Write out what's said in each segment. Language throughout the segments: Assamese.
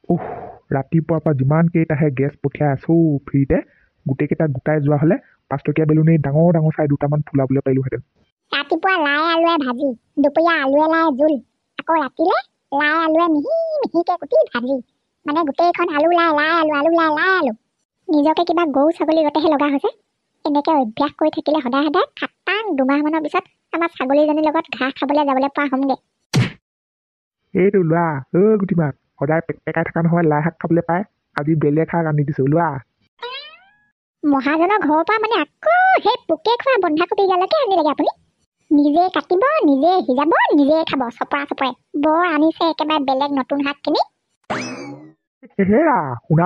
উহ, ৰাতিপুৱাৰ পৰা যিমান কেইটাহে গেছ পঠিয়াই আছো ফ্ৰীতে, গোটেইকেইটা গোটাই যোৱা হ'লে 5 টকীয়া বেলুনেই ডাঙৰ ডাঙৰ চাই দুটামান ফুলাবলৈ পাৰিলোহেঁতেন। ৰাতিপুৱা লাই আলুৱে ভাজি, দুপৰীয়া আলুৱে লাই জোল, আকৌ ৰাতিলে লাই আলুৱে মিহি মিহিকে কুটি ভাজি। মানে গোটেইখন আলু লাই লাই আলু আলু লাই লাই আলু। নিজকে কিবা গৰু ছাগলী গতেহে লগা হৈছে। এনেকে অভ্যাস কৰি থাকিলে সদায় সদায় খাটাং 2 মাহমানৰ পিছত আমাৰ ছাগলীজনীৰ লগত ঘাঁহ খাবলৈ যাবলৈ পোৱা হ'মগে। এইটো লোৱা, গুটিমাক, সদায় পেকপেকাই থকা নহয় লাই শাক খাবলৈ পায়। আজি বেলেগ শাক আনি দিছো, লোৱা। মহাজনৰ ঘৰৰ পৰা মানে আকৌ সেই পোকে খোৱা বন্ধাকবি গালকে আনিলেগে আপুনি। নিজে কাটিব, নিজে সিজাব, নিজে খাব, চপৰা চপৰে। বৰ আনিছে একেবাৰে বেলেগ নতুন শাক কিনি। হেৰা, শুনা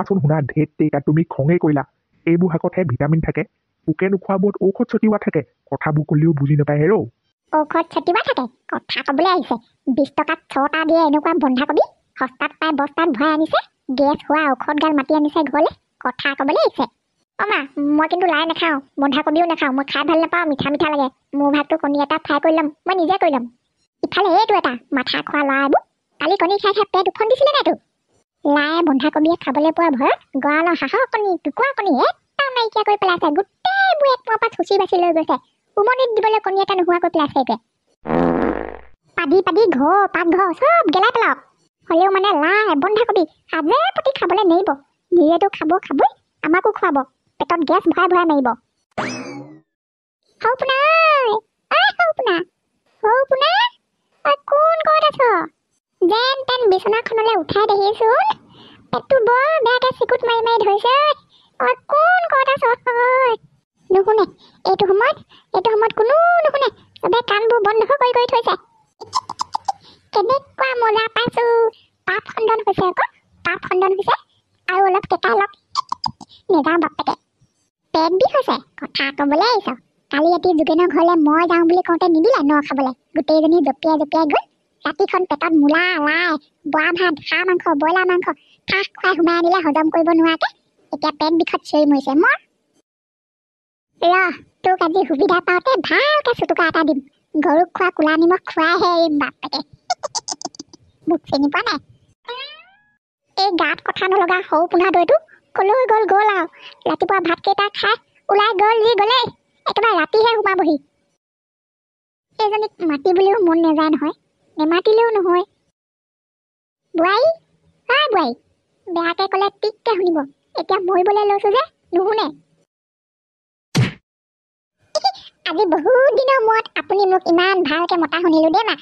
ধেত তেৰিকা, তুমি খঙেই কৰিলা। এইবোৰ শাকতহে ভিটামিন থাকে, পোকে নোখোৱাবোৰত ঔষধ ছটিওৱা থাকে। কথাবোৰ ক'লেও বুজি নাপায় হেৰৌ। ঔষধ ছটিওৱা থাকে, কথা ক'বলৈ আহিছে। 20 টকাত 6টা দিয়ে এনেকুৱা বন্ধাকবি, সস্তাত পাই বস্তাত ভৰাই আনিছে। গেছ হোৱা ঔষধ গাল মাতি আনিছে ঘৰলে, কথা ক'বলৈ আহিছে। মা, মই কিন্তু লাই নাখাওঁ, বন্ধাকবিও নাখাওঁ। মই খাই ভাল নাপাওঁ, মিঠা মিঠা লাগে। মোৰ ভাগটো কণী এটা ফ্ৰাই কৰি ল'ম, মই নিজে কৰি ল'ম। ইফালে এইটো এটা মাথা খোৱা ল'ৰাবোৰ, কালি কণী খাই খাই পেট উফন্দি দিছিলে নাই তোৰ? লাই বন্ধাকবিয়ে খাবলৈ পোৱা ভয়ত গঁৰালৰ হাঁহৰ কণী, কুকুৰা কণী একদম নাইকিয়া কৰি পেলাইছে। গোটেইবোৰ এক পৰা চুচি বাচি লৈ গৈছে। উমনিত দিবলৈ কণী এটা নোহোৱা কৰি পেলাইছে এতিয়া। পাদি পাদি ঘৰ পাকঘৰ চব গেলাই পেলাওক। হ'লেও মানে লাই বন্ধাকবি সাজে প্ৰতি খাবলৈ নেৰিব। নিজেতো খাবই, আমাকো খুৱাব। পেটত গেছ ভৰাই ভৰাই মাৰিব। সৌপোনা সৌপোনা সৌপোনা, কোন ক'ত আছ? যেন তেন বিচনাখনলৈ উঠাই দেখিছোন, পেটটো বৰ বেয়াকে চিকুট মাৰি মাৰি ধৰিছে। কোন ক'ত আছ? নুশুনে এইটো সময়ত কোনো নুশুনে। চবে কাণবোৰ বন্ধ কৰি কৰি থৈছে। কেনেকুৱা মজা পাইছো। পাপ খণ্ডন হৈছে আকৌ, পাপ খণ্ডন হৈছে। আৰু অলপ কেঁচাই লওক। নেযাওঁ বাপেকে, পেট বিষ হৈছে। কথা ক'বলৈ আহিছ? কালি ৰাতি যোগেনৰ ঘৰলৈ মই যাওঁ বুলি কওঁতে নিদিলে ন খাবলৈ। গোটেইজনী জঁপিয়াই জঁপিয়াই গৈ ৰাতিখন পেটত মূলা, লাই, বৰা ভাত, হাঁহ মাংস, ব্ৰইলাৰ মাংস ঠাহ খুৱাই সোমাই আনিলে হজম কৰিব নোৱাৰাকে। এতিয়া পেট বিষত চিঞৰি মৰিছে। তোক আজি সুবিধা পাওঁতে ভালকে চুটুকা এটা দিম। গৰুক খোৱা কোলা নিমখ খুৱাইহে এৰিম বাপেকে। মোক চিনি পোৱা নাই? এই গাত কথা নলগা সৰু পোনা দৈটো কলৈ গ'ল আৰু। ৰাতিপুৱা ভাতকেইটা খাই ওলাই গ'ল যি গ'লেই, একেবাৰে ৰাতিহে সোমাবহি। এইজনীক মাতিবলৈও মন নাযায় নহয়, নেমাতিলেও নহয়। বোৱাৰী, বোৱাৰী, বেয়াকে ক'লে টিককে শুনিব। এতিয়া মৰিবলৈ লৈছো যে নুশুনে। আজি বহুত দিনৰ মূৰত আপুনি মোক ইমান ভালকে মতা শুনিলো দেই মা।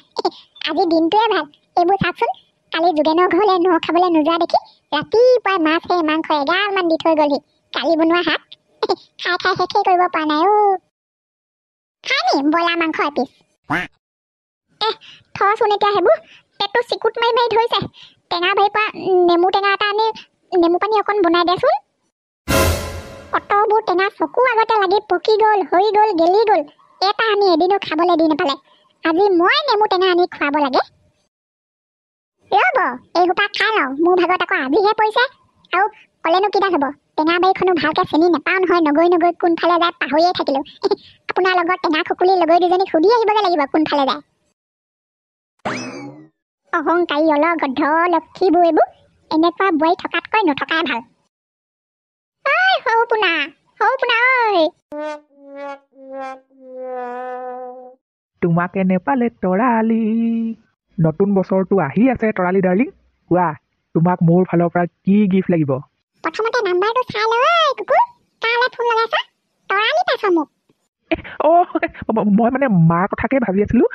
আজি দিনটোৱে ভাল। এইবোৰ চাওকচোন, কালি যোগেনৰ ঘৰলৈ ন খাবলৈ নোযোৱা দেখি ৰাতিপুৱাই মাছে মাংস এগালমান দি থৈ গ'লহি। কালি বনোৱা শাক খাই খাই শেষেই কৰিব পৰা নাই। খাই নি ব্ৰইলাৰ মাংস এপিচ? থচোন এতিয়া সেইবোৰ, পেটটো চিকুট মাৰি মাৰি ধৰিছে। টেঙা বাৰীৰ পৰা নেমু টেঙা এটা আনি নেমু পানী অকণ বনাই দেচোন। অতবোৰ টেঙা চকু আগতে লাগি পকি গ'ল, সৰি গ'ল, গেলি গ'ল। এটা আনি এদিনো খাবলৈ দি নাপালে। আজি মই নেমু টেঙা আনি খুৱাব লাগে। ৰ'ব, এই সোপা খাই লওঁ, মোৰ ভাগত আকৌ আজিহে পৰিছে। আৰু ক'লেনো কিডাল হ'ব, টেঙা বাৰীখনো ভালকে চিনি নাপাওঁ নহয়। নগৈ কোনফালে যায় পাহৰিয়ে থাকিলো। আপোনাৰ লগত টেঙা খুকুলি লগৰী দুজনীক সুধি আহিবগে লাগিব কোনফালে যায়। অহংকাৰী অলগদ্ধ লক্ষীবোৰ এইবোৰ। এনেকুৱা বোৱাৰী থকাতকৈ নথকাই ভাল। সৌপোনা ঐ। তোমাকে নেপালে তৰালি। নতুন বছৰটো আহি আছে তৰালি ডাৰ্লিং। কোৱা, তোমাক মোৰ ফালৰ পৰা কি গিফ্ট লাগিব? প্ৰথমতে নাম্বাৰটো চাই লৈ কুকুৰ, কালে ফোন লগাইছা? তৰালি পাইছ মোক? মই মানে মাৰ কথাকে ভাবি আছিলো।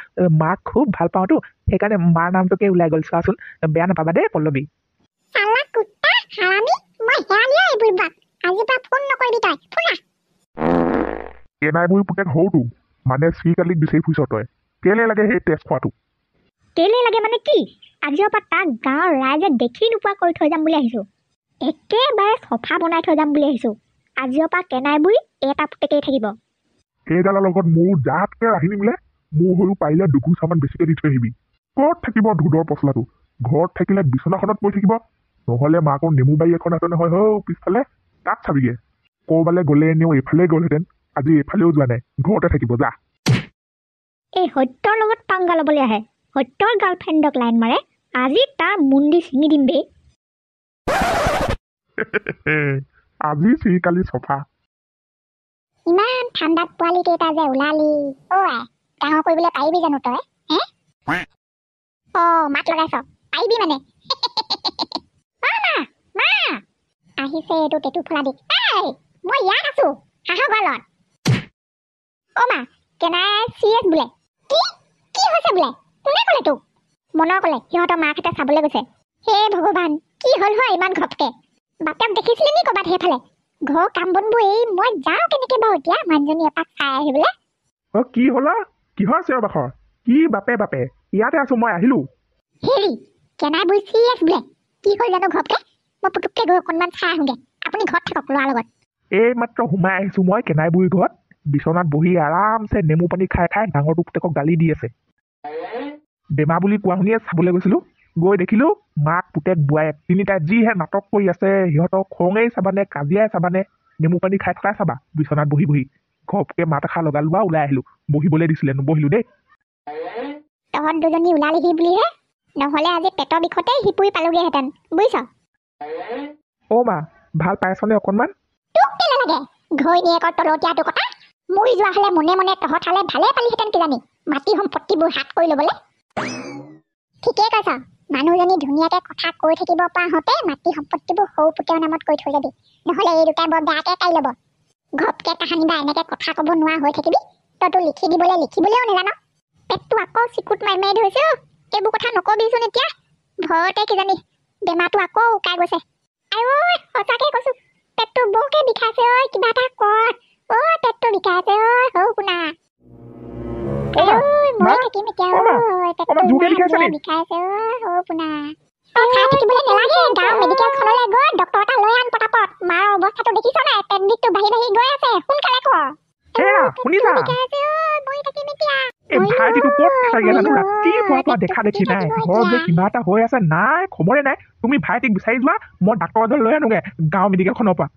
মাক খুব ভাল পাওঁতো, সেইকাৰণে মাৰ নামটোকে ওলাই গ'ল। চোৱাচোন, বেয়া নাপাবা দেই পল্লৱী। চালা কুত্তা হাৰামি, মই হেৰালিয়ে এইবোৰ বাক। আজিৰ পৰা ফোন নকৰিবি তই, ফোন না। এনাই মোৰ পুতেক হওঁতো, মানে শ্ৰীকালিক বিচাৰি ফুৰিছ তই। কেলে লাগে সেই টেষ্ট খোৱাটো? কেলে লাগে মানে কি? আজিৰ পৰা তাক গাঁৱৰ ৰাইজে দেখি নোপোৱা কৰি থৈ যাম বুলি আহিছো। একেবাৰে চফা বনাই থৈ যাম বুলি আহিছো। আজিৰ পৰা কেনাই বুঢ়ী এটা পুতেকেই থাকিব। সেইডালৰ লগত মোৰ জাতকে ৰাহি নিমিলে। মোৰ হৈও পাৰিলে দুঘোচামান বেছিকে দি থৈ আহিবি। ক'ত থাকিব ধুদৰ পচলাটো? ঘৰত থাকিলে বিচনাখনত পৰি থাকিব, নহ'লে মাকৰ নেমু বাৰী এখন আছে নহয় পিছফালে, তাত চাবিগে। ক'ৰবালৈ গ'লে এনেও এইফালে গ'লহেঁতেন, আজি এইফালেও যোৱা নাই, ঘৰতে থাকিব যা। এই সত্যৰ লগত পাংগা ল'বলৈ আহে, সত্যৰ গাৰ্লফ্ৰেণ্ডক লাইন মাৰে। আজি তাৰ মুণ্ডি ছিঙি দিম বে। আজি চিৰিকালি চফা ইমান ঠাণ্ডাত পোৱালি কেইটা যে ওলালি আই ডাঙৰ কৰিবলৈ পাৰিবি জানো তই হে মাত লগাইছ পাৰিবি মানে মা আহিছে এইটো টেটু ফলা দি মই ইয়াত আছো হাঁহৰ গলত মা কেনাই চিৰিয়াছ বোলে কি হৈছে বোলে কোনে ক'লে তোক মনৰ ক'লে সিহঁতৰ মাকহঁতে চাবলৈ গৈছে হে ভগৱান কি হ'ল হয় ইমান ঘপকে বাপেক দেখিছিলি নি ক'ৰবাত সেইফালে ঘৰ কাম বনবোৰ এই মই যাওঁ কেনেকে বাৰু এতিয়া মানুহজনী এপাক চাই আহিবলৈ কি হ'লা কিহৰ চিঞৰ বাখৰ কি বাপে ইয়াতে আছো মই আহিলো হেৰি কেনাই বুই চিৰিয়াছ বোলে কি হ'ল জানো ঘপকে মই পুতুককে গৈ অকণমান চাই আহোঁগে আপুনি ঘৰত থাকক ল'ৰাৰ লগত এই মাত্ৰ সোমাই আহিছো মই কেনাই বুঢ়ী ঘৰত বিচনাত বহি আৰামছে নেমু পানী খাই ডাঙৰটো পুতেকক গালি দি আছে বেমাৰ বুলি কোৱা শুনিয়ে চাবলৈ গৈছিলো গৈ দেখিলো মাক পুতেক বোৱায়েক তিনিটাই যিহে নাটক কৰি আছে সিহঁতক খঙেই চাবানে কাজিয়াই চাবানে নেমু পানী খাই থকাই চাবা বিচনাত বহি ঘপকে মাত এষাৰ লগালো বা ওলাই আহিলো বহিবলৈ দিছিলে নবহিলো দেই তহঁত দুজনী ওলালিহি বুলিহে নহ'লে আজি পেটৰ বিষতে হিপুৰি পালোগেহেঁতেন বুজিছ মা ভাল পাইছনে অকণমান তোক কেলে লাগে ঘৈণীয়েকৰ তলতীয়াটো কথা মৰি যোৱা হ'লে মনে মনে তহঁত হালে ভালে পালিহেঁতেন কিজানি মাটি সম্পত্তিবোৰ হাত কৰি ল'বলৈ ঠিকেই কৈছ মানুহজনী ধুনীয়াকে কথা কৈ থাকিব পৰা হওঁতে মাটি সম্পত্তিবোৰ সৰু পুতেৰ নামত কৈ থৈ যাবি নহ'লে এই দুটাই বৰ বেয়াকে কাই ল'ব ঘপকে কাহানি বা এনেকে কথা ক'ব নোৱাৰা হৈ থাকিবি তইতো লিখিবলৈও নাজান পেটটো আকৌ চিকুট মাৰি ধৰিছে এইবোৰ কথা নকবিচোন এতিয়া ভয়তে কিজানি বেমাৰটো আকৌ উকাই গৈছে আৰু সঁচাকে কৈছো পেটটো বৰকে বিষাইছে কিবা এটা কৰ পেটটো বিষাইছে সৌ শুনা মই থাকিম এতিয়া বিষাইছে সৌ শুনা চাই থাকিবলৈ নালাগে গাঁও মেডিকেলখনলৈ গৈ ডক্টৰ এটা লৈ আন পটাপট মাৰ অৱস্থাটো দেখিছ নাই পেট বিষটো বাঢ়ি গৈ আছে সোনকালে কৰ কিবা এটা হৈ আছে নাই খবৰে নাই তুমি ভাইটিক বিচাৰি যোৱা মই ডাক্তৰ এজন লৈ আনোগে গাঁও মেডিকেলখনৰ পৰা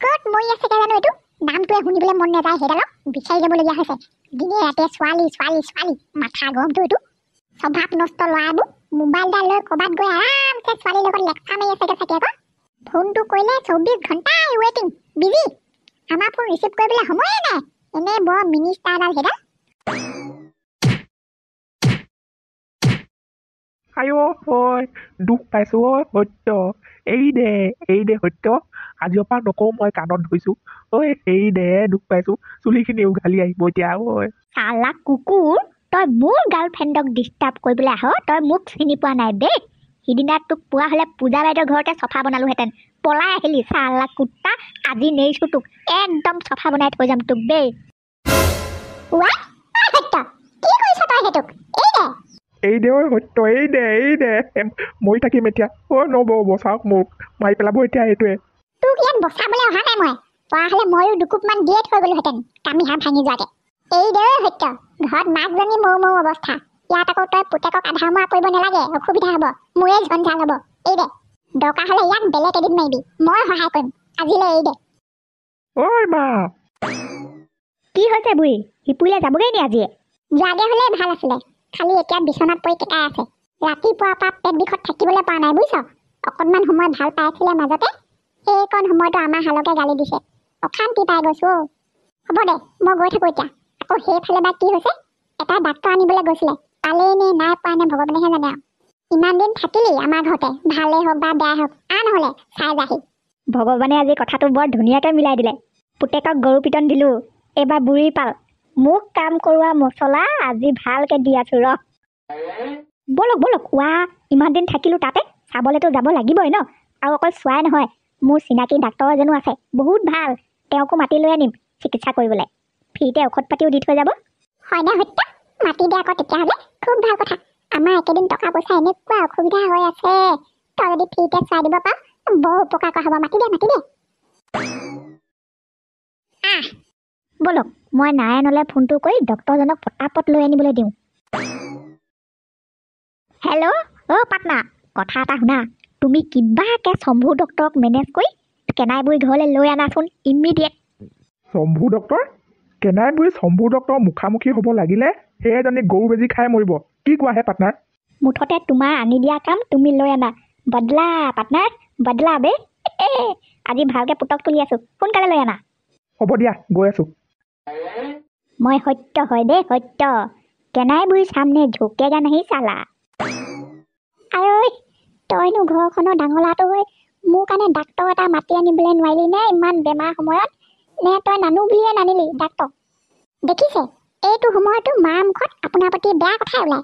ক'ত মৰি আছে জানো এইটো নামটোৱে শুনিবলৈ মন নাযায় সেইডালক বিচাৰি যাবলগীয়া হৈছে দিনে ৰাতে ছোৱালী মাথা গৰমটো এইটো স্বভাৱ নষ্ট ল'ৰাবোৰ মোবাইলডাল লৈ ক'ৰবাত গৈ আৰামছে ছোৱালীৰ লগত লেকচাৰ মাৰি আছেগে চাগে আকৌ ফোনটো কৰিলে 24 ঘণ্টাই ৱেটিং বিজি আমাৰ ফোন ৰিচিভ কৰিবলৈ সময়ে নাই এনেই বৰ মিনিষ্টাৰডাল সেইডাল দুখ পাইছো সত্য এই দে সত্য আজিৰ পৰা নকওঁ মই কাণত ধৰিছো এই দে দুখ পাইছো চুলিখিনি উঘালি আহিব এতিয়া চালা কুকুৰ তই মোৰ গাৰ্লফ্ৰেণ্ডক ডিষ্টাৰ্ব কৰিবলৈ আহ তই মোক চিনি পোৱা নাই দেই সিদিনা তোক পোৱা হ'লে পূজা বাইদেউৰ ঘৰতে চফা বনালোহেঁতেন পলাই আহিলি চালা কুত্তা আজি নেৰিছো তোক একদম চফা বনাই থৈ যাম তোক দেই এই দে সত্য এই দে মই থাকিম এতিয়া নব বচাওক মোক মাৰি পেলাব এতিয়া এইটোৱে তোক ইয়াত বচাবলৈ অহা নাই মই পোৱা হ'লে ময়ো দুকুপমান দিয়ে থৈ গ'লোহেঁতেন কামি হাঁহ ভাঙি যোৱাকে এই দে সত্য ঘৰত মাকজনী মৌ অৱস্থা ইয়াত আকৌ তই পুতেকক আধা মৰা কৰিব নালাগে অসুবিধা হ'ব মোৰে ঝঞ্ঝাল হ'ব এই দে দৰকাৰ হ'লে ইয়াক বেলেগ এদিন মাৰিবি মই সহায় কৰিম আজিলৈ এই দে মা কি হৈছে বুঢ়ী হিপুৰিলে যাবগৈ নি আজিয়ে যোৱাগে হ'লে ভাল আছিলে খালি এতিয়া বিচনাত পৰি কেটাই আছে ৰাতিপুৱাৰ পৰা পেট বিষত থাকিবলৈ পৰা নাই বুজিছ অকণমান সময় ভাল পাইছিলে মাজতে সেইকণ সময়তো আমাৰ হালকে গালি দিছে অশান্তি পাই গৈছো হ'ব দে মই গৈ থাকোঁ এতিয়া আকৌ সেইফালে বা কি হৈছে এটা ডাক্তৰ আনিবলৈ গৈছিলে পালেই নে নাই পোৱা নে ভগৱানেহে জানে আৰু ইমান দিন থাকিলি আমাৰ ঘৰতে ভালেই হওক বা বেয়াই হওক নহ'লে চাই যাহি ভগৱানে আজি কথাটো বৰ ধুনীয়াকৈ মিলাই দিলে পুতেকক গৰু পিটন দিলোঁ এইবাৰ বুঢ়ী পাল মোক কাম কৰোৱা মছলা আজি ভালকৈ দি আছো ৰ বলক ইমান দিন থাকিলোঁ তাতে চাবলৈতো যাব লাগিবই ন আৰু অকল চোৱাই নহয় মোৰ চিনাকি ডাক্তৰ এজনো আছে বহুত ভাল তেওঁকো মাতি লৈ আনিম চিকিৎসা কৰিবলৈ ফ্ৰীতে ঔষধ পাতিও দি থৈ যাব হয়নে সত্য মাতি দে আকৌ তেতিয়াহ'লে খুব ভাল কথা আমাৰ একেদিন টকা পইচা এনেকুৱা অসুবিধা হৈ আছে তই যদি ফ্ৰীতে চাই দিব পাৰ বৰ উপকাৰ হ'ব মাতি দে বলক মই নাৰায়ণলৈ ফোনটো কৰি ডক্তৰজনক পটাপট লৈ আনিবলৈ দিওঁ হেল্ল' পাটনা কথা এটা শুনা তুমি কিবাকে শম্ভু ডক্তৰক মেনেজ কৰি কেনাই বুঢ়ী ঘৰলৈ লৈ আনাচোন ইমিডিয়েট শম্ভু ডক্তৰ কেনাই বুঢ়ী শম্ভু ডক্তৰ মুখামুখি হ'ব লাগিলে সেইজনী গৰু বেজি খাই মৰিব কি কোৱাহে পাটনাৰ মুঠতে তোমাৰ আনি দিয়া কাম তুমি লৈ আনা বদলা পাটনাৰ বদলা বে আজি ভালকে পুতক তুলি আছো সোনকালে লৈ আনা হ'ব দিয়া গৈ আছো মই সত্য হয় দে সত্য কেনাই বুঢ়ী সামনে ঝুকেগা নাহি চালা আঐ তইনো ঘৰখনৰ ডাঙৰ ল'ৰাটো হৈ মোৰ কাৰণে ডাক্তৰ এটা মাতি আনিবলৈ নোৱাৰিলি নে ইমান বেমাৰ সময়ত নে তই নানো বুলিয়ে নানিলি ডাক্তৰ দেখিছে এইটো সময়তো মাৰ মুখত আপোনাৰ প্ৰতি বেয়া কথা ওলায়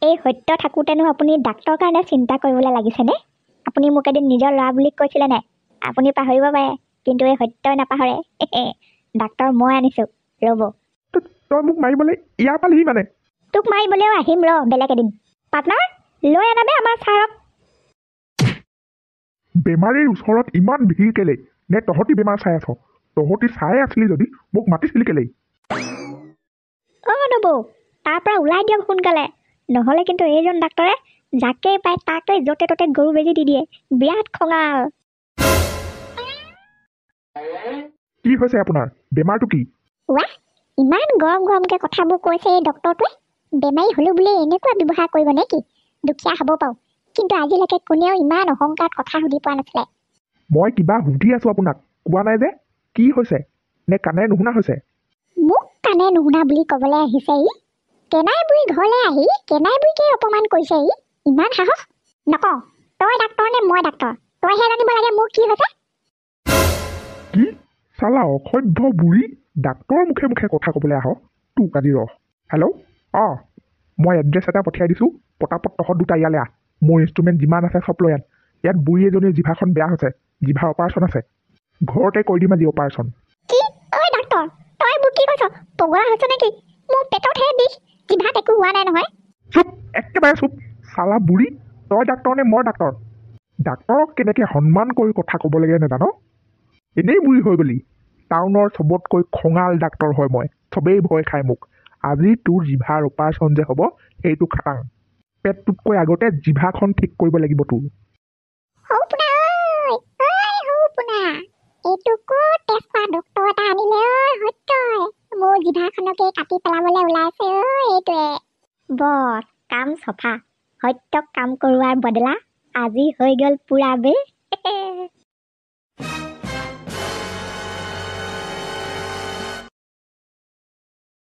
এই সত্য থাকোঁতেনো আপুনি ডাক্তৰৰ কাৰণে চিন্তা কৰিবলৈ লাগিছেনে আপুনি মোক এদিন নিজৰ ল'ৰা বুলি কৈছিলে নে আপুনি পাহৰিব পাৰে কিন্তু এই সত্যই নাপাহৰে ডাক্তৰ মই আনিছোঁ ৰ'ব তই মোক মাৰিবলৈ ইয়াৰ পালিহি মানে তোক মাৰিবলৈও আহিম ৰ বেলেগ এদিন পাৰ্টনাৰ লৈ আনাবে আমাৰ ছাৰক বেমাৰীৰ ওচৰত ইমান ভিৰ কেলেই নে তহঁতি বেমাৰ চাই আছ তহঁতি চাই আছিলি যদি মোক মাতিছিলি কেলেই নবৌ তাৰ পৰা ওলাই দিয়ক সোনকালে নহ'লে কিন্তু এইজন ডাক্তৰে যাকেই পায় তাকে য'তে ত'তে গৰু বেজি দি দিয়ে বিৰাট খঙাল কি হৈছে আপোনাৰ বেমাৰটো কি ৱাহ ইমান গৰম গৰমকৈ কথাবোৰ কৈছে এই ডক্তৰটোৱে বেমাৰী হ'লো বুলি এনেকুৱা ব্যৱহাৰ কৰিব নে কি দুখীয়া হ'ব পাৰোঁ কিন্তু আজিলৈকে কোনেও ইমান অহংকাৰত কথা সুধি পোৱা নাছিলে মই কিবা সুধি আছো আপোনাক কোৱা নাই যে কি হৈছে নে কাণে নুশুনা হৈছে মোক কাণে নুশুনা বুলি ক'বলৈ আহিছে ই কেনাই বুঢ়ী ঘৰলৈ আহি কেনাই বুঢ়ীকে অপমান কৰিছে ই ইমান সাহস নকওঁ তই ডাক্তৰ নে মই ডাক্তৰ তইহে জানিব লাগে মোৰ কি হৈছে কি চালা অসভ্য বুঢ়ী ডাক্তৰৰ মুখে মুখে কথা ক'বলৈ আহ তোক আজি ৰহ হেল্ল' অঁ মই এড্ৰেছ এটা পঠিয়াই দিছোঁ পটাপট তহঁত দুটা ইয়ালৈ আহ মোৰ ইনষ্ট্ৰুমেণ্ট যিমান আছে চব লৈ আন ইয়াত বুঢ়ী এজনীৰ জিভাখন বেয়া হৈছে জিভাৰ অপাৰেশ্যন আছে ঘৰতে কৰি দিম আজি অপাৰেশ্যন কি ঐ ডাক্তৰ তই মোক কি কৈছ পগলা হৈছ নেকি মোৰ পেটতহে বিষ জিভাত একো হোৱা নাই নহয় চুপ একেবাৰে চুপ চালা বুঢ়ী তই ডাক্তৰ নে মই ডাক্তৰ ডাক্তৰক কেনেকৈ সন্মান কৰি কথা ক'ব লাগে নেজান এনেই বুঢ়ী হৈ গ'লি টাউনৰ চবতকৈ খঙাল ডাক্তৰ হয় মই চবেই ভয় খায় মোক আজি তোৰ জিভাৰ অপাৰেশ্যন যে হ'ব সেইটো খাটাং পেটটোতকৈ আগতে জিভাখন ঠিক কৰিব লাগিব তোৰ সৌপোনা ঐ সৌপোনা এইটো ক'ত তেজ খোৱা ডক্তৰ এটা আনিলে ঐ সত্যই মোৰ জিভাখনকে কাটি পেলাবলৈ ওলাইছে ঐ এইটোৱে বৰ কাম চফা সত্যক কাম কৰোৱাৰ বদলা আজি হৈ গ'ল পুৰা বে